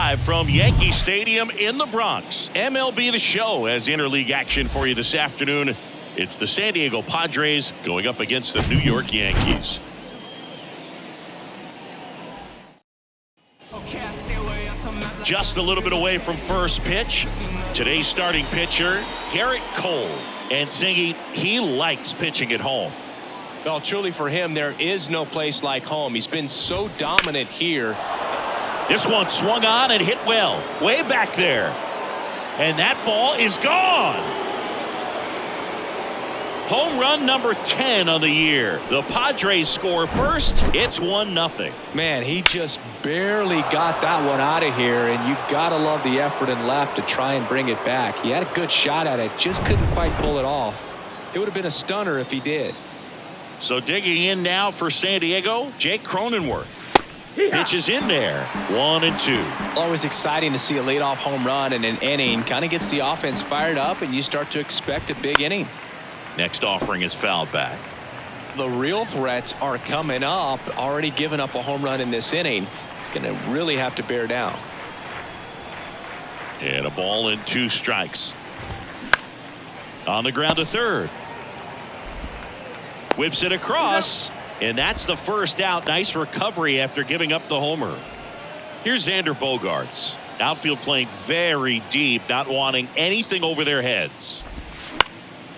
live from Yankee Stadium in the Bronx. MLB The Show has interleague action for you this afternoon. It's the San Diego Padres going up against the New York Yankees. Just a little bit away from first pitch. Today's starting pitcher, Gerrit Cole. And Singy, he likes pitching at home. Well, truly for him, there is no place like home. He's been so dominant here. This one swung on and hit well, way back there. And that ball is gone. Home run number 10 on the year. The Padres score first. It's 1-0. Man, he just barely got that one out of here, and you gotta love the effort and left to try and bring it back. He had a good shot at it, just couldn't quite pull it off. It would have been a stunner if he did. So digging in now for San Diego, Jake Cronenworth. Pitches in there. 1-2. Always exciting to see a leadoff home run in an inning. Kind of gets the offense fired up, and you start to expect a big inning. Next offering is fouled back. The real threats are coming up. Already given up a home run in this inning. He's going to really have to bear down. And a ball and 2 strikes. On the ground to third. Whips it across, and that's the first out. Nice recovery after giving up the homer. Here's Xander Bogaerts. Outfield playing very deep, not wanting anything over their heads.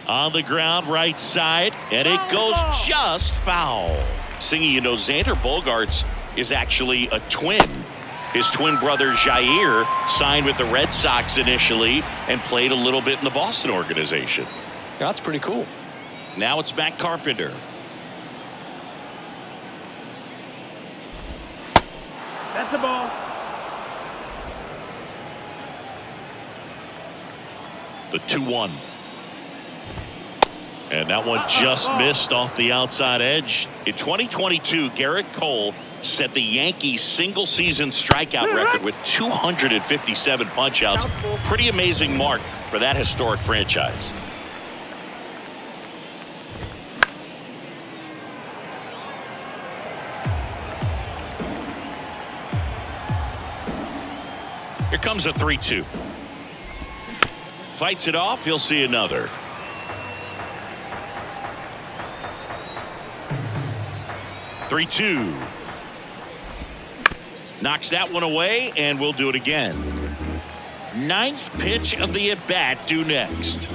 On the ground, right side, and it goes just foul. Singy, you know, Xander Bogaerts is actually a twin. His twin brother Jair signed with the Red Sox initially and played a little bit in the Boston organization. That's pretty cool. Now it's Matt Carpenter. That's a ball. The 2-1. And that one just missed off the outside edge. In 2022, Gerrit Cole set the Yankees single-season strikeout record with 257 punch-outs. Pretty amazing mark for that historic franchise. Here comes a 3-2. Fights it off. He'll see another. 3-2. Knocks that one away, and we'll do it again. 9th pitch of the at-bat due next.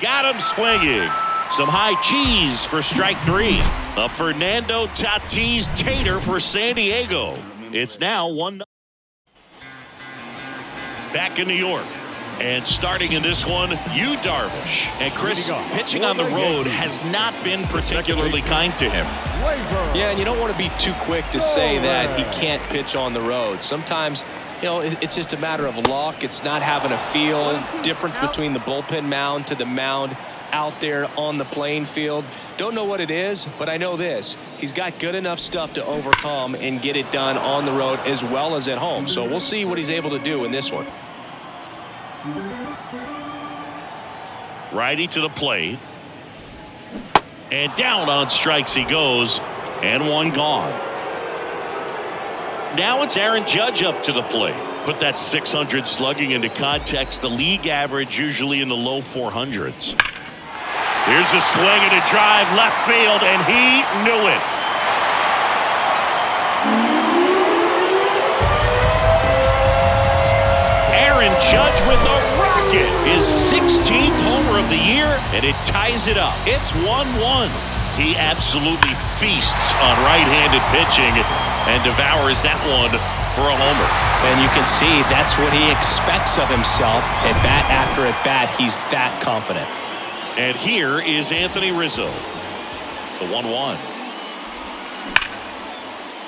Got him swinging. Some high cheese for strike 3. A Fernando Tatis tater for San Diego. It's now 1-0. Back in New York. And starting in this one, Yu Darvish. And Chris, pitching on the road has not been particularly kind to him. Yeah, and you don't want to be too quick to say that he can't pitch on the road. Sometimes, you know, it's just a matter of luck. It's not having a feel. Difference between the bullpen mound to the mound out there on the playing field. Don't know what it is, but I know this. He's got good enough stuff to overcome and get it done on the road as well as at home. So we'll see what he's able to do in this one. Righty to the plate. And down on strikes he goes. And one gone. Now it's Aaron Judge up to the plate. Put that 600 slugging into context. The league average usually in the low 400s. Here's a swing and a drive left field, and he knew it. Aaron Judge with a rocket, his 16th homer of the year, and it ties it up. It's 1-1. He absolutely feasts on right-handed pitching and devours that one for a homer. And you can see that's what he expects of himself. At bat after at bat, he's that confident. And here is Anthony Rizzo. The 1-1.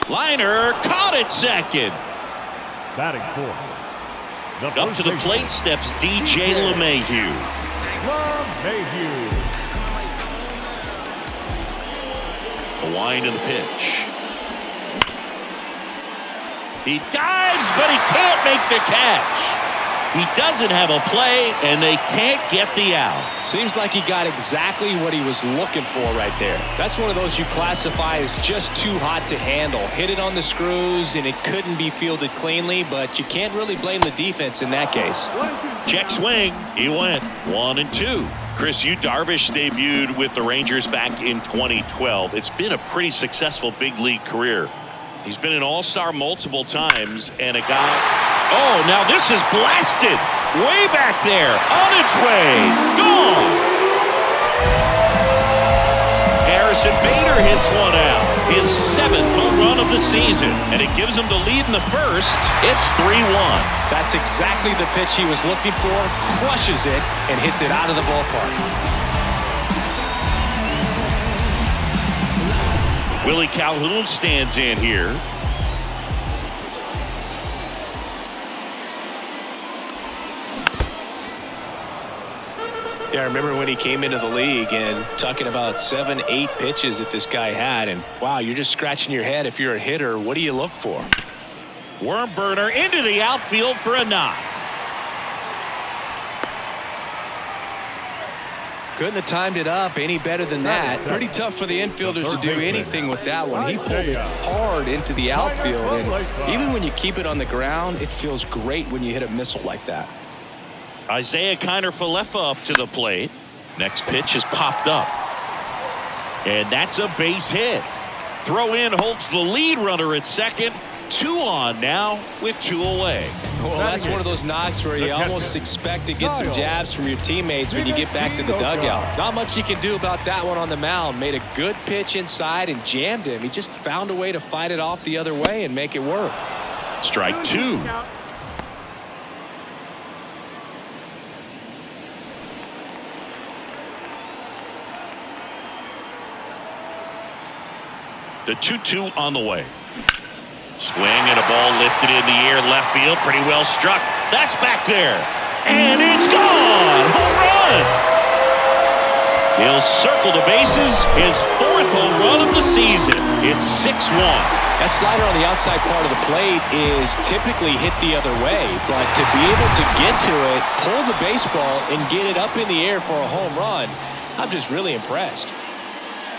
Liner caught at second. Batting fourth. Up to the plate steps DJ LeMahieu. A wind of the pitch. He dives, but he can't make the catch. He doesn't have a play, and they can't get the out. Seems like he got exactly what he was looking for right there. That's one of those you classify as just too hot to handle. Hit it on the screws, and it couldn't be fielded cleanly, but you can't really blame the defense in that case. Check swing. He went 1-2. Chris, Yu Darvish debuted with the Rangers back in 2012. It's been a pretty successful big league career. He's been an all-star multiple times, and a guy... Oh, now this is blasted. Way back there. On its way. Gone. Harrison Bader hits one out. His 7th home run of the season. And it gives him the lead in the first. It's 3-1. That's exactly the pitch he was looking for. Crushes it and hits it out of the ballpark. Willie Calhoun stands in here. Yeah, I remember when he came into the league and talking about 7, 8 pitches that this guy had. And, wow, you're just scratching your head if you're a hitter. What do you look for? Worm burner into the outfield for a knock. Couldn't have timed it up any better than that. Pretty tough for the infielders to do anything with that one. He pulled it hard into the outfield. And even when you keep it on the ground, it feels great when you hit a missile like that. Isaiah Kiner-Falefa up to the plate. Next pitch is popped up. And that's a base hit. Throw in holds the lead runner at second. 2 on now with 2 away. Well, that's one of those knocks where you almost expect to get some jabs from your teammates when you get back to the dugout. Not much you can do about that one on the mound. Made a good pitch inside and jammed him. He just found a way to fight it off the other way and make it work. Strike 2. The 2-2 on the way. Swing and a ball lifted in the air, left field, pretty well struck. That's back there. And it's gone. Home run. He'll circle the bases. His 4th home run of the season. It's 6-1. That slider on the outside part of the plate is typically hit the other way, but to be able to get to it, pull the baseball, and get it up in the air for a home run, I'm just really impressed.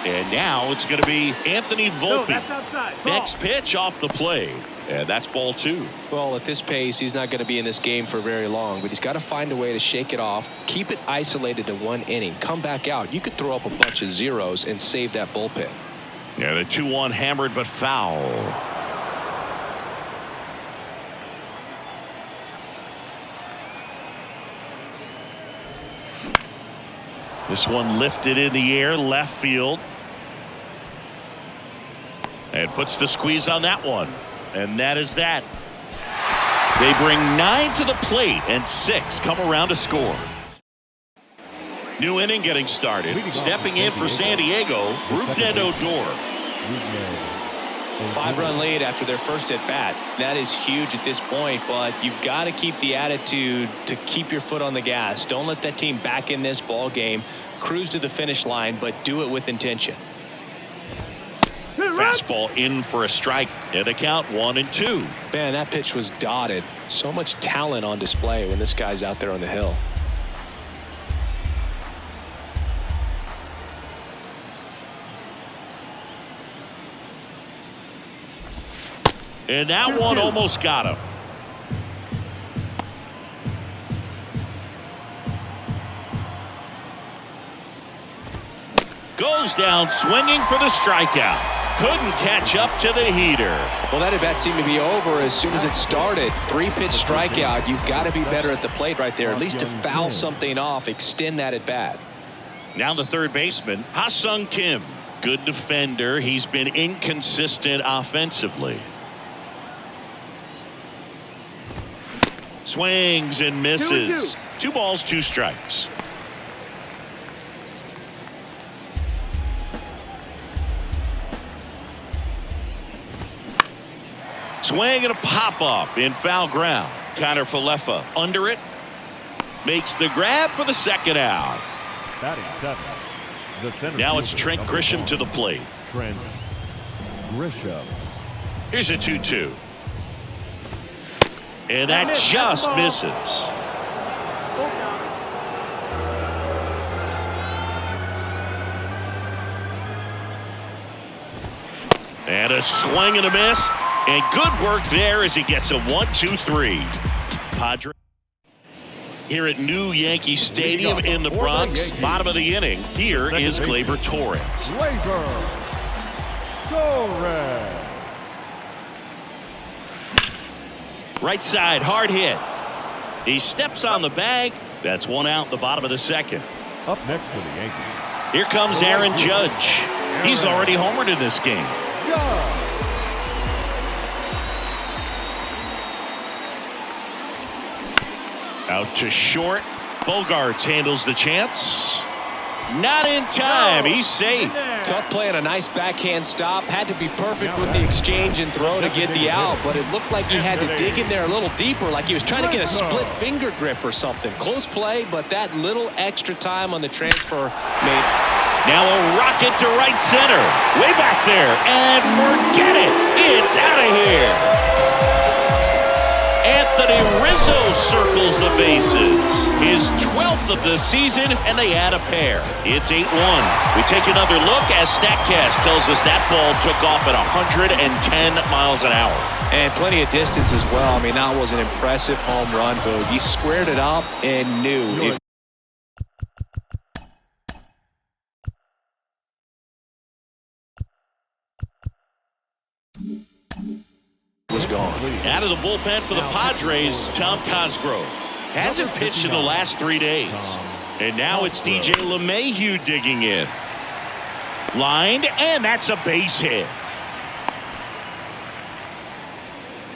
And now it's going to be Anthony Volpe. No, next pitch off the plate. And that's ball 2. Well, at this pace, he's not going to be in this game for very long, but he's got to find a way to shake it off, keep it isolated to 1 inning, come back out. You could throw up a bunch of zeros and save that bullpen. Yeah, the 2-1 hammered but foul. This one lifted in the air, left field. And puts the squeeze on that one. And that is that. They bring 9 to the plate, and 6 come around to score. New inning getting started. Stepping in for San Diego, Rougned Odor. 5-run lead after their first at bat. That is huge at this point, but you've got to keep the attitude to keep your foot on the gas. Don't let that team back in this ball game. Cruise to the finish line, but do it with intention. Fastball in for a strike. And the count 1-2. Man, that pitch was dotted. So much talent on display when this guy's out there on the hill. And that one almost got him. Goes down swinging for the strikeout. Couldn't catch up to the heater. Well, that at bat seemed to be over as soon as it started. 3-pitch strikeout. You've got to be better at the plate right there, at least to foul something off, extend that at bat. Now the third baseman, Ha-Sung Kim. Good defender. He's been inconsistent offensively. Swings and misses. 2 balls, 2 strikes. Swing and a pop-up in foul ground. Kiner-Falefa under it. Makes the grab for the second out. Now it's Trent Grisham to the plate. Trent Grisham. Here's a 2-2. And that just misses. And a swing and a miss. And good work there as he gets a 1-2-3. Padres here at New Yankee Stadium in the Bronx. Bottom of the inning. Here is Gleyber Torres. Gleyber Torres. Right side, hard hit. He steps on the bag. That's one out in the bottom of the second. Up next for the Yankees. Here comes Aaron Judge. He's already homered in this game. Judge. Out to short. Bogarts handles the chance. Not in time. He's safe. Tough play and a nice backhand stop. Had to be perfect with the exchange and throw to get the out, but it looked like he had to dig in there a little deeper, like he was trying to get a split finger grip or something. Close play, but that little extra time on the transfer made. Now a rocket to right center. Way back there. And forget it. It's out of here. Anthony Rizzo circles the bases. His 12th of the season, and they add a pair. It's 8-1. We take another look as StatCast tells us that ball took off at 110 miles an hour. And plenty of distance as well. I mean, that was an impressive home run, Boog. He squared it up and knew it. Was gone. Out of the bullpen for the Padres, Tom Cosgrove. Hasn't pitched in the last 3 days. And now it's DJ LeMahieu digging in. Lined, and that's a base hit.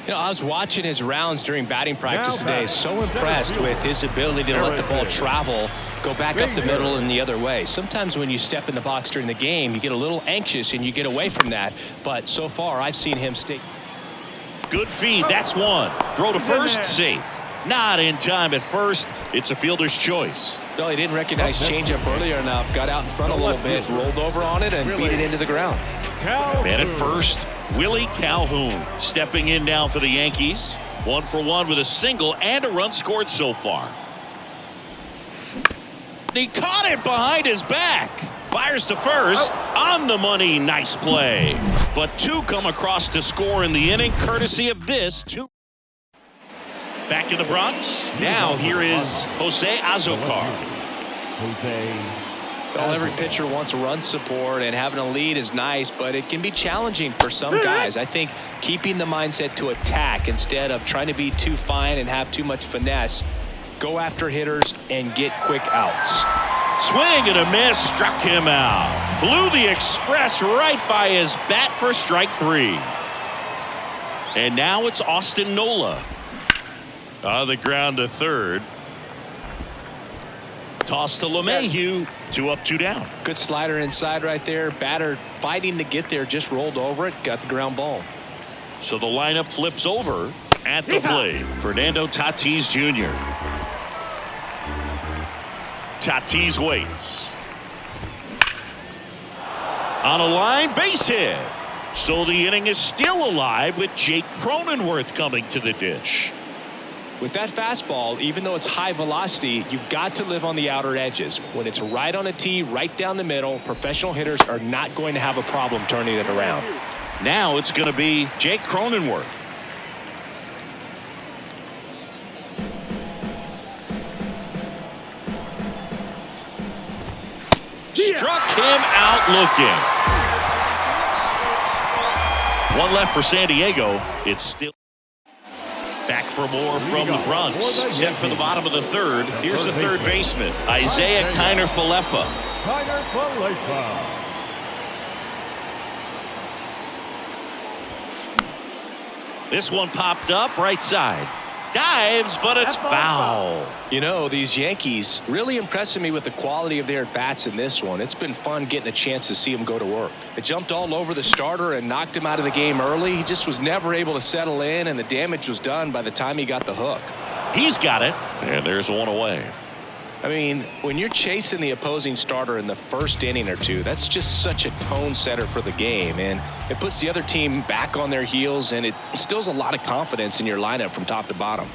You know, I was watching his rounds during batting practice today. So impressed with his ability to let the ball travel, go back up the middle and the other way. Sometimes when you step in the box during the game, you get a little anxious and you get away from that. But so far, I've seen him stay. Good feed. That's one. Throw to first. Safe. Not in time at first. It's a fielder's choice. No, he didn't recognize changeup earlier enough. Got out in front a little bit, rolled over on it, and beat it into the ground. Man at first, Willie Calhoun stepping in now for the Yankees. 1 for 1 with a single and a run scored so far. He caught it behind his back. Fires to first. On the money. Nice play. But two come across to score in the inning, courtesy of this two. Back in the Bronx. Now here is Jose Azocar. Well, every pitcher wants run support, and having a lead is nice, but it can be challenging for some guys. I think keeping the mindset to attack instead of trying to be too fine and have too much finesse. Go after hitters and get quick outs. Swing and a miss, struck him out. Blew the express right by his bat for strike 3. And now it's Austin Nola. On the ground to third. Toss to LeMahieu. 2 up, 2 down. Good slider inside right there. Batter fighting to get there, just rolled over it, got the ground ball. So the lineup flips over at the plate. Fernando Tatis Jr. Tatis waits. On a line, base hit. So the inning is still alive with Jake Cronenworth coming to the dish. With that fastball, even though it's high velocity, you've got to live on the outer edges. When it's right on a tee, right down the middle, professional hitters are not going to have a problem turning it around. Now it's going to be Jake Cronenworth. Struck him out looking. One left for San Diego. It's still back for more from the Bronx. Set for the bottom of the third. Here's the third baseman, Isaiah Kiner-Falefa. This one popped up right side. Dives, but it's foul. You know, these Yankees really impressing me with the quality of their bats in this one. It's been fun getting a chance to see them go to work. They jumped all over the starter and knocked him out of the game early. He just was never able to settle in, and the damage was done by the time he got the hook. He's got it, and there's one away. I mean, when you're chasing the opposing starter in the first inning or two, that's just such a tone setter for the game, and it puts the other team back on their heels, and it instills a lot of confidence in your lineup from top to bottom.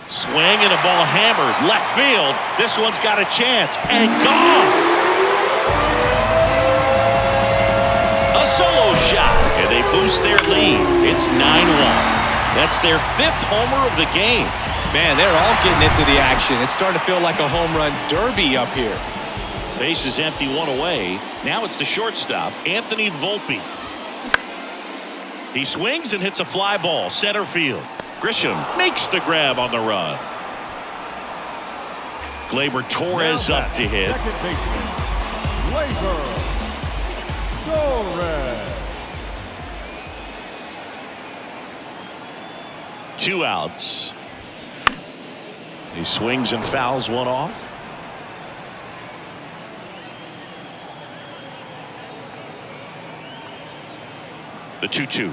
Swing and a ball hammered left field. This one's got a chance and gone. A solo shot, and they boost their lead. It's 9-1. That's their 5th homer of the game. Man, they're all getting into the action. It's starting to feel like a home run derby up here. Base is empty, 1 away. Now it's the shortstop, Anthony Volpe. He swings and hits a fly ball, center field. Grisham makes the grab on the run. Gleyber Torres up to hit. Second baseman, Gleyber Torres. 2 outs. He swings and fouls one off. The 2-2.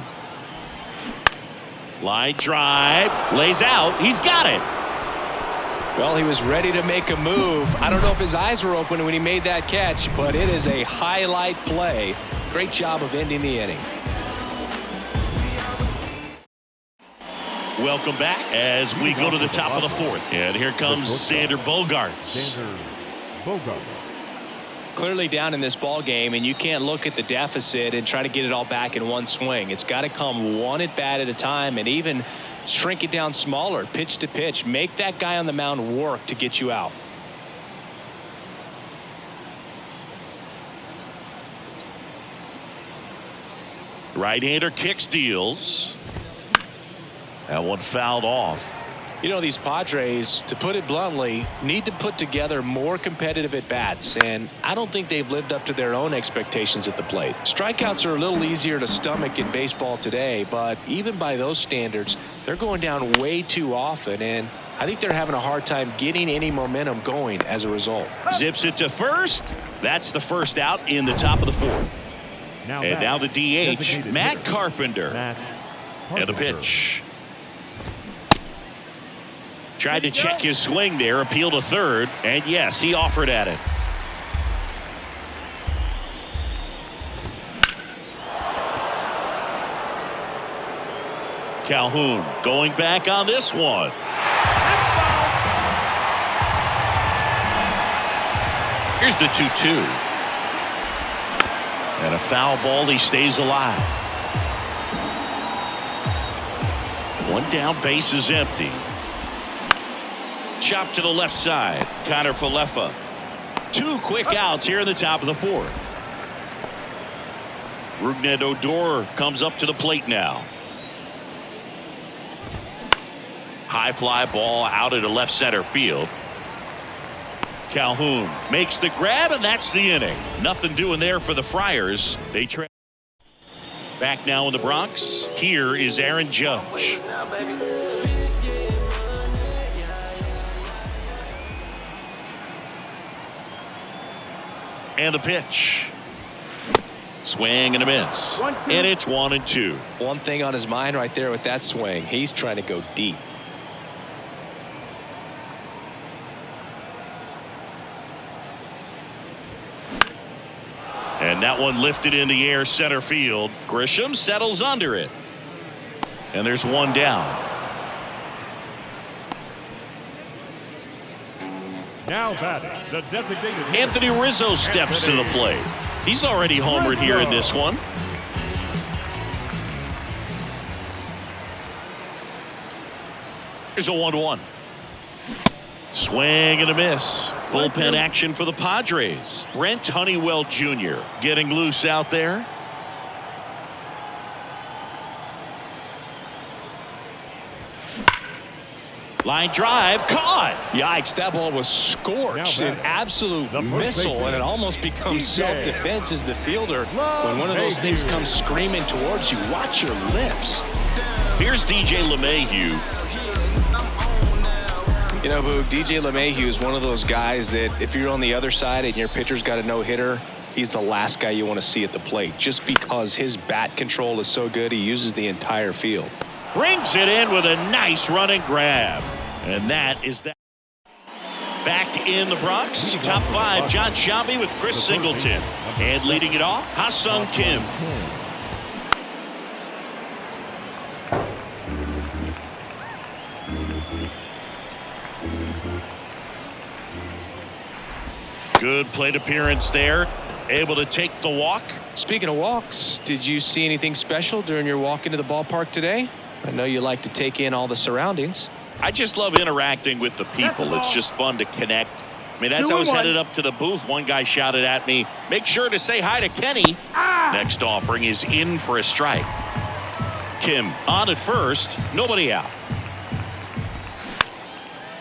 Line drive. Lays out. He's got it. Well, he was ready to make a move. I don't know if his eyes were open when he made that catch, but it is a highlight play. Great job of ending the inning. Welcome back as we go to the top of the 4th. And here comes Xander Bogaerts. Xander Bogaerts. Clearly down in this ball game, and you can't look at the deficit and try to get it all back in one swing. It's got to come one at bat at a time, and even shrink it down smaller, pitch to pitch. Make that guy on the mound work to get you out. Right-hander kicks, deals. That one fouled off. You know, these Padres, to put it bluntly, need to put together more competitive at-bats, and I don't think they've lived up to their own expectations at the plate. Strikeouts are a little easier to stomach in baseball today, but even by those standards, they're going down way too often, and I think they're having a hard time getting any momentum going as a result. Zips it to first. That's the first out in the top of the 4th. And now the DH, Matt Carpenter. And a pitch. Tried to check his swing there, appeal to third, and yes, he offered at it. Calhoun going back on this one. Here's the 2-2. And a foul ball, he stays alive. One down, base is empty. Chop to the left side. Connor Falefa. 2 quick outs here in the top of the 4th. Rougned Odor comes up to the plate now. High fly ball out into left center field. Calhoun makes the grab, and that's the inning. Nothing doing there for the Friars. They try. Back now in the Bronx. Here is Aaron Judge. And the pitch. Swing and a miss. And it's 1-2. One thing on his mind right there with that swing, he's trying to go deep. And that one lifted in the air, center field. Grisham settles under it. And there's one down. Now batting, the designated hitter, Anthony Rizzo steps to the plate. He's already homered here in this one. Here's a 1-1. Swing and a miss. Bullpen action for the Padres. Brent Honeywell Jr. getting loose out there. Line drive, caught. Yikes, that ball was scorched, an absolute missile, and it almost becomes self-defense as the fielder. When one of those things comes screaming towards you, watch your lips. Here's DJ LeMahieu. You know, Boog, DJ LeMahieu is one of those guys that if you're on the other side and your pitcher's got a no-hitter, he's the last guy you want to see at the plate, just because his bat control is so good, he uses the entire field. Brings it in with a nice running grab. And that is that. Back in the Bronx, top 5, John Shambi with Chris Singleton. And leading it off, Ha-Sung Kim. Good plate appearance there. able to take the walk. Speaking of walks, did you see anything special during your walk into the ballpark today? I know you like to take in all the surroundings. I just love interacting with the people. It's just fun to connect. I mean, as I was headed up to the booth, one guy shouted at me, "Make sure to say hi to Kenny." Next offering is in for a strike. Kim on at first, nobody out.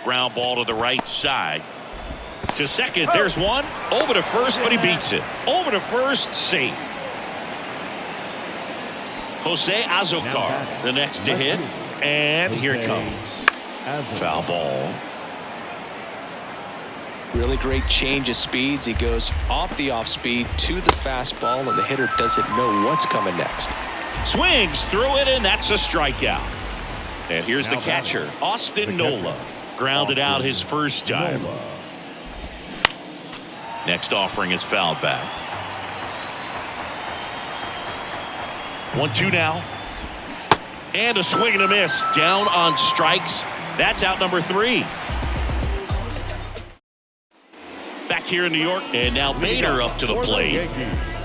Ground ball to the right side. To second, there's one. Over to first, but he beats it. Over to first, safe. Jose Azocar, the next to hit. And here it comes. Foul ball. Really great change of speeds. He goes off the off speed to the fastball, and the hitter doesn't know what's coming next. Swings through it, and that's a strikeout. And here's the catcher, Austin Nola. Grounded out his first time. Next offering is fouled back. 1-2 now. And a swing and a miss. Down on strikes. That's out number 3. Back here in New York, and now Bader up to the plate.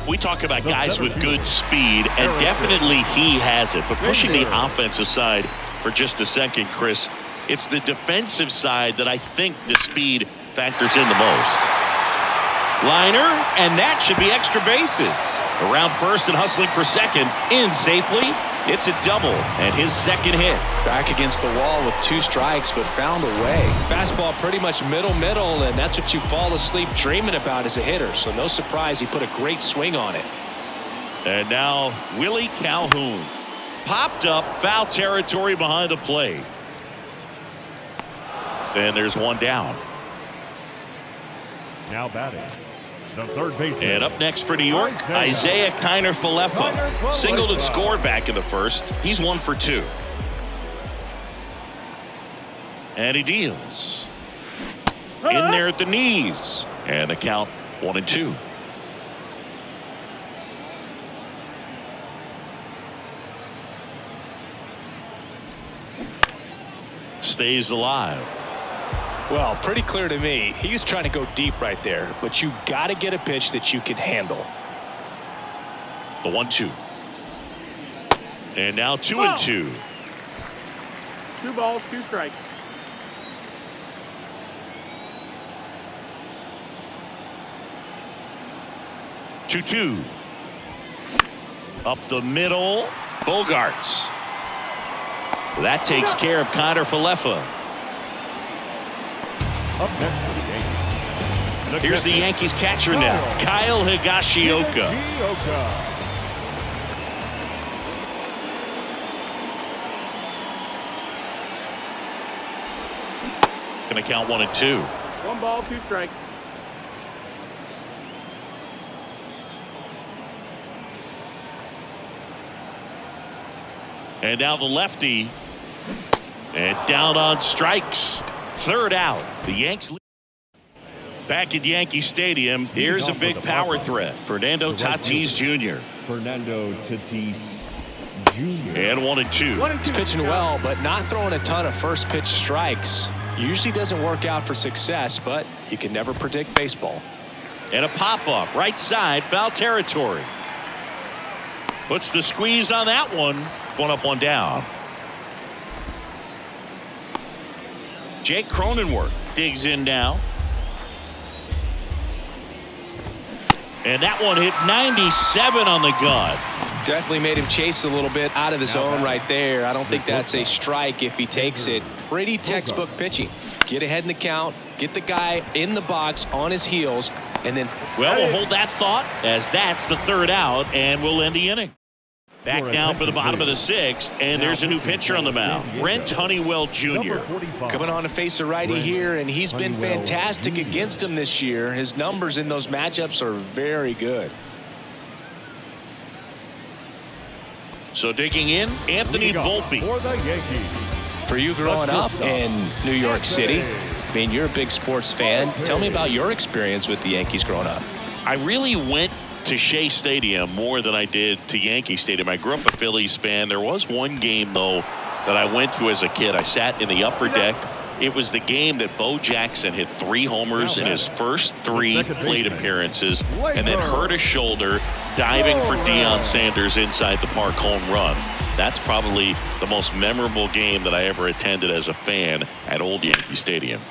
We talk about guys with good speed, and definitely he has it. But pushing the offense aside for just a second, Chris, it's the defensive side that I think the speed factors in the most. Liner, and that should be extra bases. Around first and hustling for second. In safely. It's a double, and his second hit. Back against the wall with 2 strikes, but found a way. Fastball pretty much middle, and that's what you fall asleep dreaming about as a hitter. So no surprise he put a great swing on it. And now Willie Calhoun. Popped up, foul territory behind the plate. And there's one down. Now batting, the third baseman. And up next for New York, Isaiah Kiner-Falefa. Singled and scored back in the first. He's 1 for 2. And he deals. In there at the knees. And the count 1-2. Stays alive. Well, pretty clear to me. He was trying to go deep right there, but you got to get a pitch that you can handle. The 1-2. And now 2-2. 2 balls, 2 strikes. 2-2. Up the middle. Bogarts. That takes care of Kiner-Falefa. Up next for the Yankees. Here's the Yankees catcher now, Kyle Higashioka. Going to count 1-2. 1 ball, 2 strikes. And now the lefty. And down on strikes. Third out. The Yanks lead. Back at Yankee Stadium, here's a big power threat. Fernando Tatis Jr. Fernando Tatis Jr. And 1-2. He's pitching well, but not throwing a ton of first pitch strikes. Usually doesn't work out for success, but you can never predict baseball. And a pop-up. Right side. Foul territory. Puts the squeeze on that one. 1 up, 1 down. Jake Cronenworth digs in now. And that one hit 97 on the gun. Definitely made him chase a little bit out of the zone right there. I don't think that's a strike if he takes it. Pretty textbook pitching. Get ahead in the count, get the guy in the box on his heels, and then... Well, we'll hold that thought as that's the third out, and we'll end the inning. Back now for the bottom of the 6th, and there's a new pitcher on the mound, Brent Honeywell Jr. Coming on to face a righty here, and he's been fantastic against him this year. His numbers in those matchups are very good. So digging in, Anthony Volpe. For the Yankees. For you growing up in New York City, I mean, you're a big sports fan. Tell me about your experience with the Yankees growing up. I really went to Shea Stadium more than I did to Yankee Stadium. I grew up a Phillies fan. There was one game, though, that I went to as a kid. I sat in the upper deck It was the game that Bo Jackson hit 3 homers in his first 3 plate appearances and then hurt his shoulder diving for Deion Sanders inside the park home run. That's probably the most memorable game that I ever attended as a fan at Old Yankee Stadium.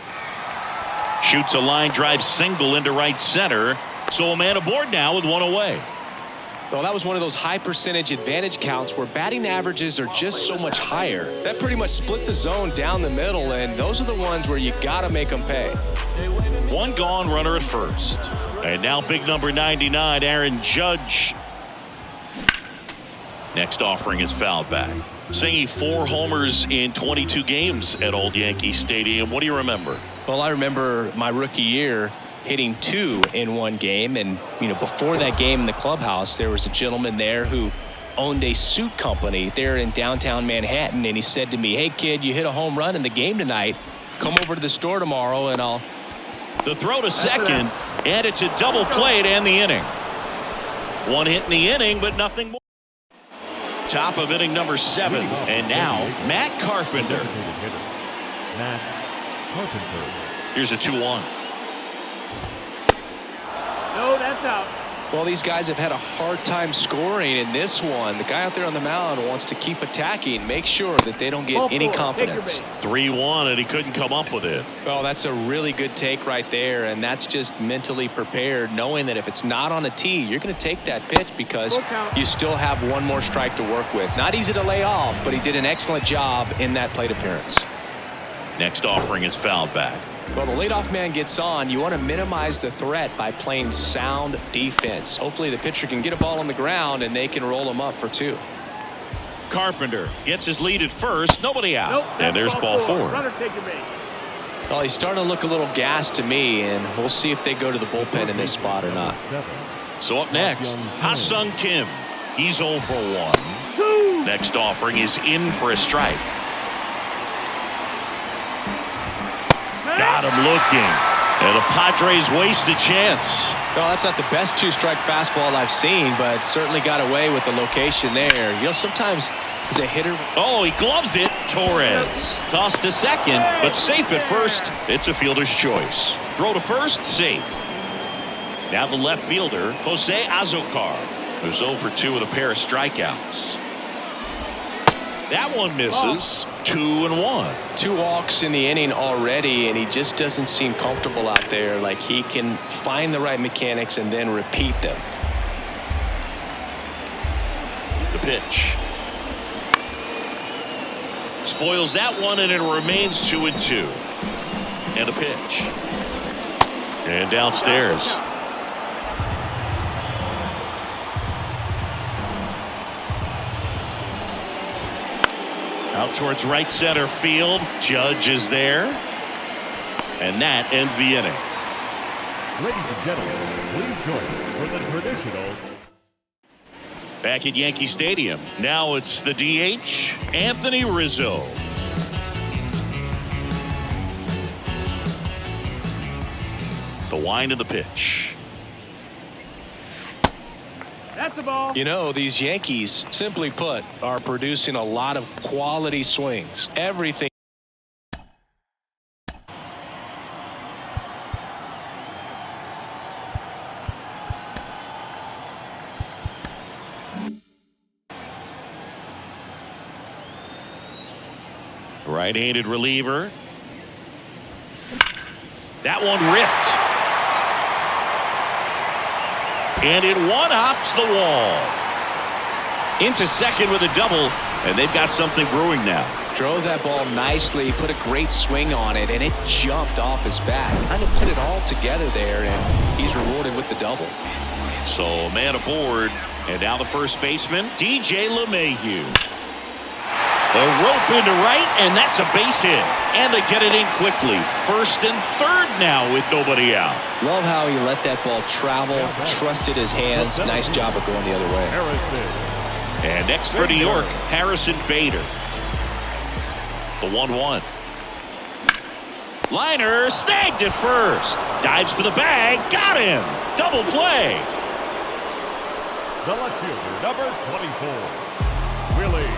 Shoots a line drive single into right center. So a man aboard now with 1 away. Well, that was one of those high percentage advantage counts where batting averages are just so much higher. That pretty much split the zone down the middle, and those are the ones where you got to make them pay. 1 gone, runner at first. And now big number 99, Aaron Judge. Next offering is fouled back. Singing 4 homers in 22 games at Old Yankee Stadium. What do you remember? Well, I remember my rookie year hitting 2 in 1 game, and before that game in the clubhouse, there was a gentleman there who owned a suit company there in downtown Manhattan, and he said to me, "Hey kid, you hit a home run in the game tonight. Come over to the store tomorrow and I'll..." The throw to second, and it's a double play to end the inning. 1 hit in the inning, but nothing more. Top of inning number 7, and now Matt Carpenter. Matt Carpenter. Here's a 2-1. No, that's out. Well, these guys have had a hard time scoring in this one. The guy out there on the mound wants to keep attacking, make sure that they don't get any confidence. 3-1, and he couldn't come up with it. Well, that's a really good take right there, and that's just mentally prepared, knowing that if it's not on a tee, you're going to take that pitch because you still have 1 more strike to work with. Not easy to lay off, but he did an excellent job in that plate appearance. Next offering is fouled back. Well, the leadoff man gets on. You want to minimize the threat by playing sound defense. Hopefully the pitcher can get a ball on the ground and they can roll him up for 2. Carpenter gets his lead at first. Nobody out. Nope, and there's ball 4. Runner take your base. Well, he's starting to look a little gassed to me, and we'll see if they go to the bullpen in this spot or not. So up next, Ha-Sung Kim. He's 0 for 1. Next offering is in for a strike. Got him looking. And the Padres waste a chance. No, that's not the best 2-strike fastball I've seen, but certainly got away with the location there. Sometimes as a hitter. Oh, he gloves it. Torres tossed to second, but safe at first. It's a fielder's choice. Throw to first, safe. Now the left fielder, Jose Azocar, who's 0 for 2 with a pair of strikeouts. That one misses. 2-1. 2 walks in the inning already, and he just doesn't seem comfortable out there. Like he can find the right mechanics and then repeat them. The pitch. Spoils that one, and it remains 2-2. And a pitch. And downstairs. Out towards right center field. Judge is there. And that ends the inning. Ladies and gentlemen, please join us for the traditional. Back at Yankee Stadium. Now it's the DH, Anthony Rizzo. The wind of the pitch. That's a ball. These Yankees, simply put, are producing a lot of quality swings. Everything. Right-handed reliever. That one ripped. And it one-hops the wall. Into second with a double, and they've got something brewing now. Drove that ball nicely, put a great swing on it, and it jumped off his bat. Kind of put it all together there, and he's rewarded with the double. So a man aboard, and now the first baseman, DJ LeMahieu. A rope into right, and that's a base hit. And they get it in quickly. First and third now with nobody out. Love how he let that ball travel, trusted his hands. Nice job of going the other way. And next for New York, Harrison Bader. The 1-1. Liner snagged at first. Dives for the bag. Got him. Double play. The left fielder, number 24, Willie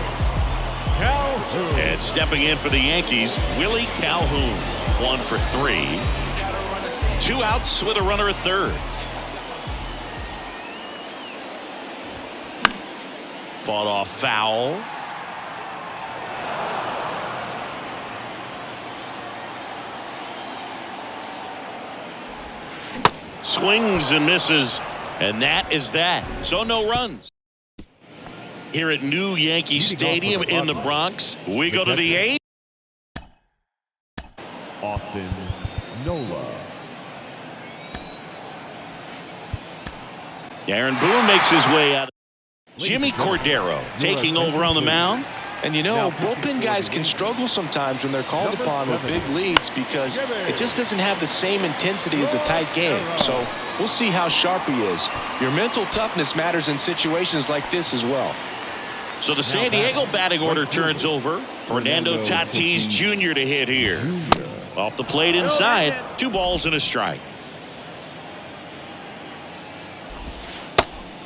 Calhoun. And stepping in for the Yankees, Willie Calhoun. 1 for 3. 2 outs with a runner at third. Fought off foul. Swings and misses, and that is that. So no runs. Here at New Yankee Stadium in the Bronx, we go to the 8th. Austin Nola. Aaron Boone makes his way out. Jimmy Cordero taking over on the mound. And you know, bullpen guys can struggle sometimes when they're called upon with big leads because it just doesn't have the same intensity as a tight game. So we'll see how sharp he is. Your mental toughness matters in situations like this as well. So the San Diego batting order turns over. Fernando Tatis Jr. to hit here. Off the plate inside. 2 balls and a strike.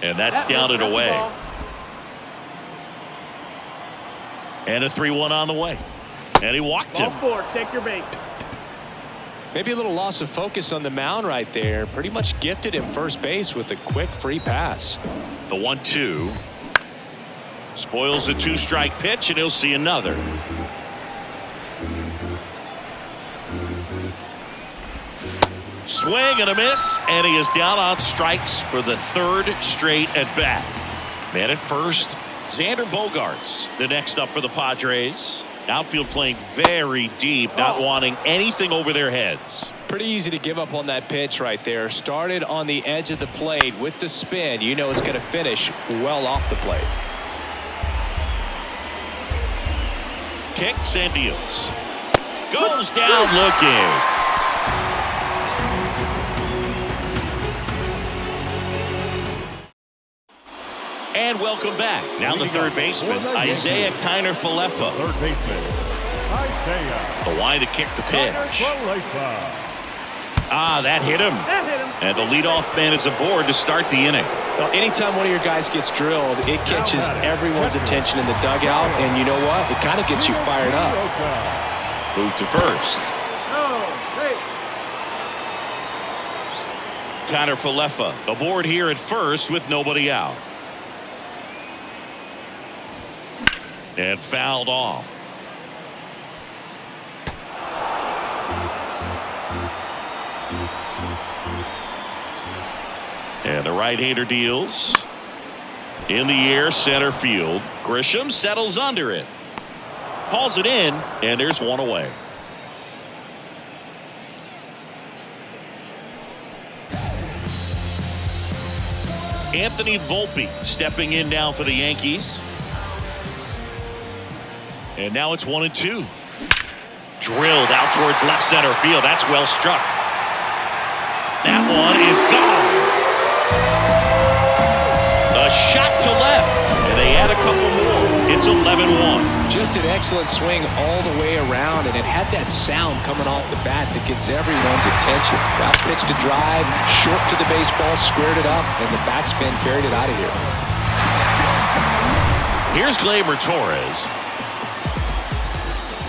And that's down and away. And a 3-1 on the way. And he walked him. Ball 4, take your base. Maybe a little loss of focus on the mound right there. Pretty much gifted him first base with a quick free pass. The 1-2. Spoils the 2-strike pitch, and he'll see another. Swing and a miss, and he is down on strikes for the 3rd straight at bat. Man at first, Xander Bogaerts, the next up for the Padres. Outfield playing very deep, not wanting anything over their heads. Pretty easy to give up on that pitch right there. Started on the edge of the plate with the spin. You know it's going to finish well off the plate. Kicks and deals. Goes down looking. And welcome back. Now the third baseman, Isaiah Kiner-Falefa. Third baseman, Isaiah. The wide to kick the pitch. Kiner-Falefa. That hit him. And the leadoff man is aboard to start the inning. Well, anytime one of your guys gets drilled, it catches everyone's attention in the dugout. And you know what? It kind of gets you fired up. Move to first. Kiner-Falefa aboard here at first with nobody out. And fouled off. And the right-hander deals. In the air, center field. Grisham settles under it. Hauls it in, and there's one away. Anthony Volpe stepping in now for the Yankees. And now it's 1-2. Drilled out towards left center field. That's well struck. That one is gone. A shot to left. And they add a couple more. It's 11-1. Just an excellent swing all the way around. And it had that sound coming off the bat that gets everyone's attention. Got pitch to drive. Short to the baseball. Squared it up. And the backspin carried it out of here. Here's Gleyber Torres.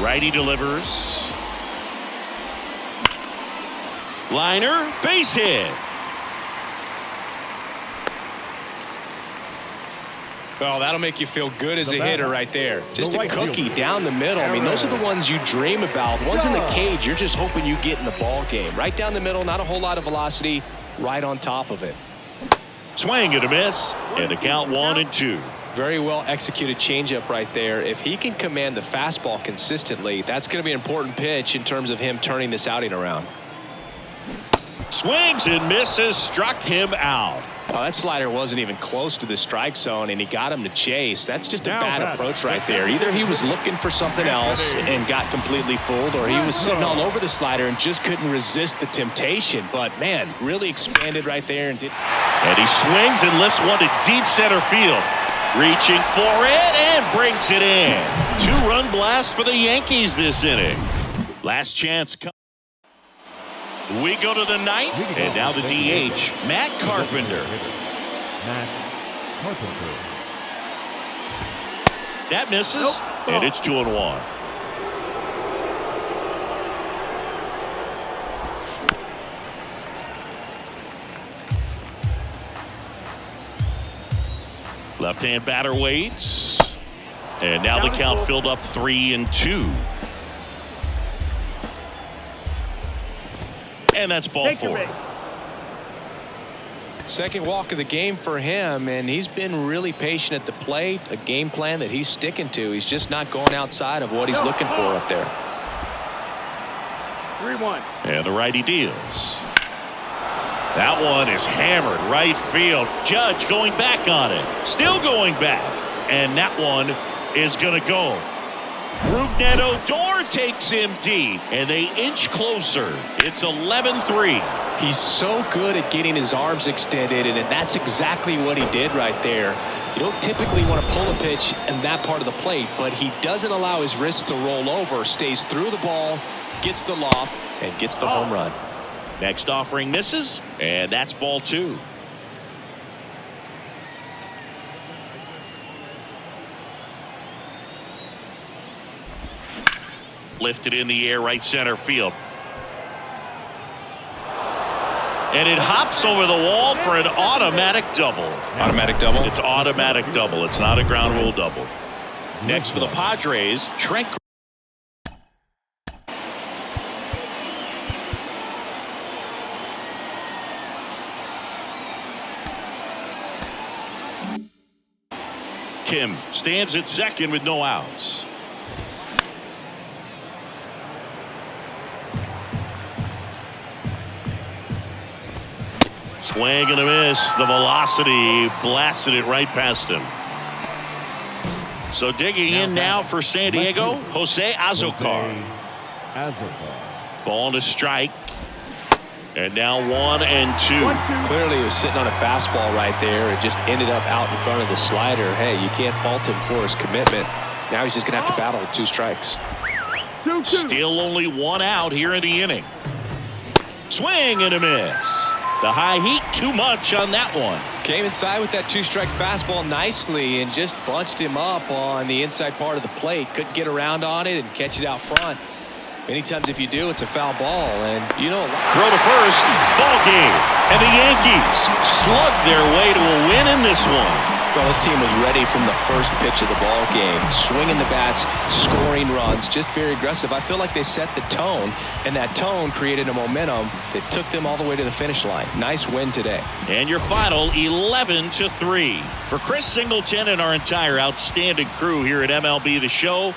Righty delivers. Liner, base hit. Well, that'll make you feel good as a hitter right there. Just a cookie down the middle. I mean, those are the ones you dream about. Ones in the cage, you're just hoping you get in the ball game. Right down the middle, not a whole lot of velocity, right on top of it. Swing and a miss, and the count 1-2. Very well executed changeup right there. If he can command the fastball consistently, that's going to be an important pitch in terms of him turning this outing around. Swings and misses, struck him out. Oh, that slider wasn't even close to the strike zone, and he got him to chase. That's just a bad approach right there. Either he was looking for something else and got completely fooled, or he was sitting all over the slider and just couldn't resist the temptation. But, man, really expanded right there. And he swings and lifts one to deep center field. Reaching for it and brings it in. 2-run blast for the Yankees this inning. Last chance. We go to the 9th, and now the DH, Matt Carpenter. Matt Carpenter. That misses. And it's 2-1. Left-hand batter waits. And now the count filled up 3-2. And that's ball 4. Second walk of the game for him, and he's been really patient at the plate. A game plan that he's sticking to. He's just not going outside of what he's looking for up there. 3-1. And the righty deals. That one is hammered right field. Judge going back on it. Still going back. And that one is going to go. Rougned Odor takes him deep, and they inch closer. It's 11-3. He's so good at getting his arms extended, and that's exactly what he did right there. You don't typically want to pull a pitch in that part of the plate, but he doesn't allow his wrists to roll over, stays through the ball, gets the loft, and gets the home run. Next offering misses, and that's ball 2. Lifted in the air, right center field. And it hops over the wall for an automatic double. Automatic double? It's automatic double. It's not a ground rule double. Next for the Padres, Trent. Kim stands at second with no outs. Swing and a miss. The velocity blasted it right past him. So digging in now for San Diego, Jose Azocar. Ball to strike. And now 1-2. Clearly he was sitting on a fastball right there. It just ended up out in front of the slider. Hey, you can't fault him for his commitment. Now he's just going to have to battle with 2 strikes. Still only 1 out here in the inning. Swing and a miss. The high heat, too much on that one. Came inside with that 2-strike fastball nicely and just bunched him up on the inside part of the plate. Couldn't get around on it and catch it out front. Many times if you do, it's a foul ball. And you know, throw to first, ball game. And the Yankees slug their way to a win in this one. Well, this team was ready from the first pitch of the ball game. Swinging the bats, scoring runs, just very aggressive. I feel like they set the tone, and that tone created a momentum that took them all the way to the finish line. Nice win today. And your final 11-3. For Chris Singleton and our entire outstanding crew here at MLB The Show,